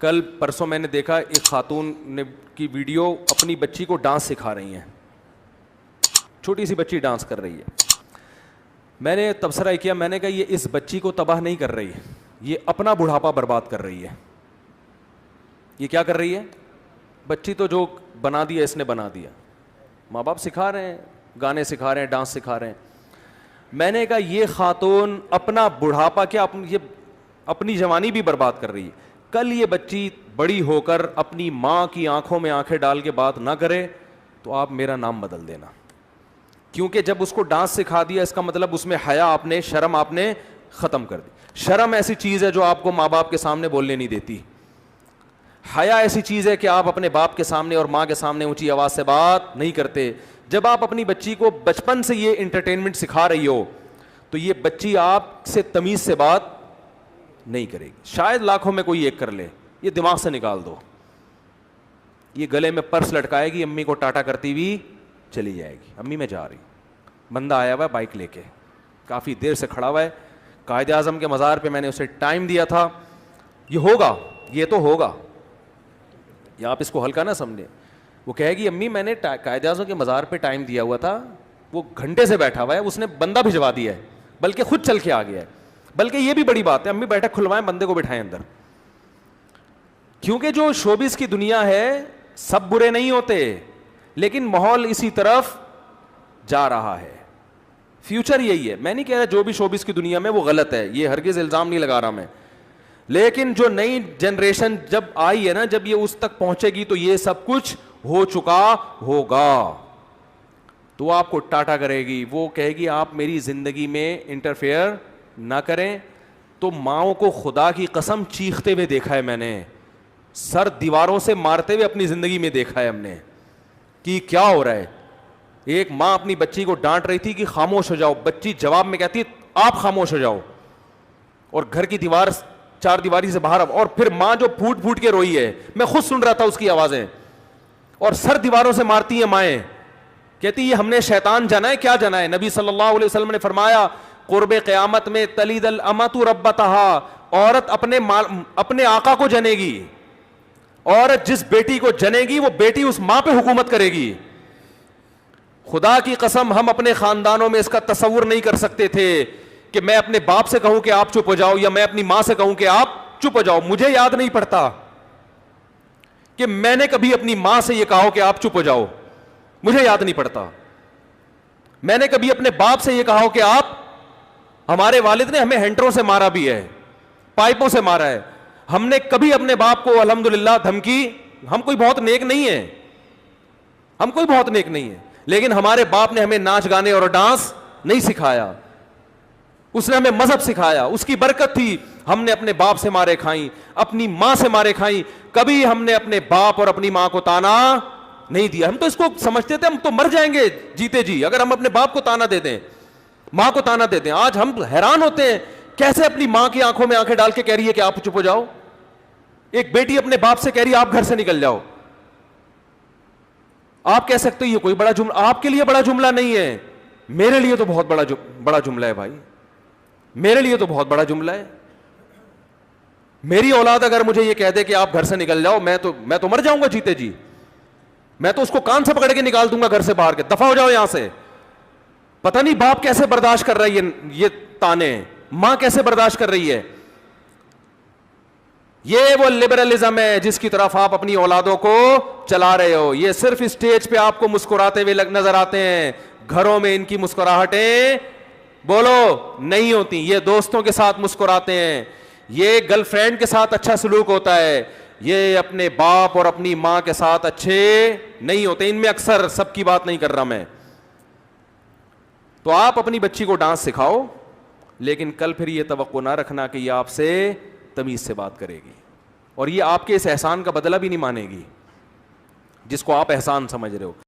کل پرسوں میں نے دیکھا ایک خاتون نے کی ویڈیو اپنی بچی کو ڈانس سکھا رہی ہیں, چھوٹی سی بچی ڈانس کر رہی ہے. میں نے تبصرہ کیا, میں نے کہا یہ اس بچی کو تباہ نہیں کر رہی, یہ اپنا بڑھاپا برباد کر رہی ہے. یہ کیا کر رہی ہے؟ بچی تو جو بنا دیا اس نے بنا دیا, ماں باپ سکھا رہے ہیں, گانے سکھا رہے ہیں, ڈانس سکھا رہے ہیں. میں نے کہا یہ خاتون اپنا بڑھاپا کیا یہ اپنی جوانی بھی برباد کر رہی ہے. کل یہ بچی بڑی ہو کر اپنی ماں کی آنکھوں میں آنکھیں ڈال کے بات نہ کرے تو آپ میرا نام بدل دینا, کیونکہ جب اس کو ڈانس سکھا دیا اس کا مطلب اس میں حیا آپ نے, شرم آپ نے ختم کر دی. شرم ایسی چیز ہے جو آپ کو ماں باپ کے سامنے بولنے نہیں دیتی. حیا ایسی چیز ہے کہ آپ اپنے باپ کے سامنے اور ماں کے سامنے اونچی آواز سے بات نہیں کرتے. جب آپ اپنی بچی کو بچپن سے یہ انٹرٹینمنٹ سکھا رہی ہو تو یہ بچی آپ سے تمیز سے بات نہیں کرے گی. شاید لاکھوں میں کوئی ایک کر لے, یہ دماغ سے نکال دو. یہ گلے میں پرس لٹکائے گی, امی کو ٹاٹا کرتی ہوئی چلی جائے گی, امی میں جا رہی. بندہ آیا ہوا ہے بائک لے کے, کافی دیر سے کھڑا ہوا ہے. قائد اعظم کے مزار پہ میں نے اسے ٹائم دیا تھا, یہ ہوگا, یہ تو ہوگا, یا آپ اس کو ہلکا نہ سمجھیں. وہ کہے گی امی میں نے قائد اعظم کے مزار پہ ٹائم دیا ہوا تھا, وہ گھنٹے سے بیٹھا ہوا ہے, اس نے بندہ بھجوا دیا ہے, بلکہ خود چل کے آ گیا ہے. بلکہ یہ بھی بڑی بات ہے, امی بیٹھک کھلوائیں, بندے کو بٹھائیں اندر. کیونکہ جو شوبز کی دنیا ہے سب برے نہیں ہوتے, لیکن ماحول اسی طرف جا رہا ہے. فیوچر یہی ہے. میں نہیں کہہ رہا جو بھی شوبز کی دنیا میں وہ غلط ہے, یہ ہرگز الزام نہیں لگا رہا میں, لیکن جو نئی جنریشن جب آئی ہے نا, جب یہ اس تک پہنچے گی تو یہ سب کچھ ہو چکا ہوگا, تو آپ کو ٹاٹا کرے گی. وہ کہے گی آپ میری زندگی میں انٹرفیئر نہ کریں. تو ماؤں کو خدا کی قسم چیختے ہوئے دیکھا ہے میں نے, سر دیواروں سے مارتے ہوئے اپنی زندگی میں دیکھا ہے ہم نے کہ کیا ہو رہا ہے. ایک ماں اپنی بچی کو ڈانٹ رہی تھی کہ خاموش ہو جاؤ, بچی جواب میں کہتی آپ خاموش ہو جاؤ, اور گھر کی دیوار چار دیواری سے باہر, اور پھر ماں جو پھوٹ پھوٹ کے روئی ہے, میں خود سن رہا تھا اس کی آوازیں, اور سر دیواروں سے مارتی ہیں مائیں, کہتی یہ ہم نے شیطان جنا ہے, کیا جنا ہے. نبی صلی اللہ علیہ وسلم نے فرمایا قرب قیامت میں تلید الامۃ ربتہا, عورت اپنے آقا کو جنے گی. عورت جس بیٹی کو جنے گی وہ بیٹی اس ماں پہ حکومت کرے گی. خدا کی قسم ہم اپنے خاندانوں میں اس کا تصور نہیں کر سکتے تھے کہ میں اپنے باپ سے کہوں کہ آپ چپ ہو جاؤ, یا میں اپنی ماں سے کہوں کہ آپ چپ ہو جاؤ. مجھے یاد نہیں پڑتا کہ میں نے کبھی اپنی ماں سے یہ کہا کہ آپ چپ ہو جاؤ, مجھے یاد نہیں پڑتا. میں نے کبھی اپنے باپ سے یہ کہا کہ آپ, ہمارے والد نے ہمیں ہینٹروں سے مارا بھی ہے, پائپوں سے مارا ہے, ہم نے کبھی اپنے باپ کو الحمدللہ دھمکی, ہم کوئی بہت نیک نہیں ہیں, ہم کوئی بہت نیک نہیں ہیں, لیکن ہمارے باپ نے ہمیں ناچ گانے اور ڈانس نہیں سکھایا, اس نے ہمیں مذہب سکھایا, اس کی برکت تھی. ہم نے اپنے باپ سے مارے کھائیں, اپنی ماں سے مارے کھائیں, کبھی ہم نے اپنے باپ اور اپنی ماں کو تانا نہیں دیا. ہم تو اس کو سمجھتے تھے ہم تو مر جائیں گے جیتے جی اگر ہم اپنے باپ کو تانا دے دیں, ماں کو تانا دے دیں. آج ہم حیران ہوتے ہیں کیسے اپنی ماں کی آنکھوں میں آنکھیں ڈال کے کہہ رہی ہے کہ آپ چپ ہو جاؤ. ایک بیٹی اپنے باپ سے کہہ رہی ہے آپ گھر سے نکل جاؤ. آپ کہہ سکتے یہ کوئی بڑا جملہ, آپ کے لیے بڑا جملہ نہیں ہے, میرے لیے تو بہت بڑا جملہ ہے بھائی, میرے لیے تو بہت بڑا جملہ ہے. میری اولاد اگر مجھے یہ کہہ دے کہ آپ گھر سے نکل جاؤ, میں تو مر جاؤں گا جیتے جی. میں تو اس کو کان سے پکڑ کے نکال دوں گا گھر سے باہر کے, دفع ہو جاؤ یہاں سے. پتہ نہیں باپ کیسے برداشت کر رہا ہے یہ تانے, ماں کیسے برداشت کر رہی ہے. یہ وہ لبرلزم ہے جس کی طرف آپ اپنی اولادوں کو چلا رہے ہو. یہ صرف اسٹیج پہ آپ کو مسکراتے ہوئے نظر آتے ہیں, گھروں میں ان کی مسکراہٹیں بولو نہیں ہوتی. یہ دوستوں کے ساتھ مسکراتے ہیں, یہ گرل فرینڈ کے ساتھ اچھا سلوک ہوتا ہے, یہ اپنے باپ اور اپنی ماں کے ساتھ اچھے نہیں ہوتے. ان میں اکثر, سب کی بات نہیں کر رہا میں. تو آپ اپنی بچی کو ڈانس سکھاؤ, لیکن کل پھر یہ توقع نہ رکھنا کہ یہ آپ سے تمیز سے بات کرے گی, اور یہ آپ کے اس احسان کا بدلہ بھی نہیں مانے گی جس کو آپ احسان سمجھ رہے ہو.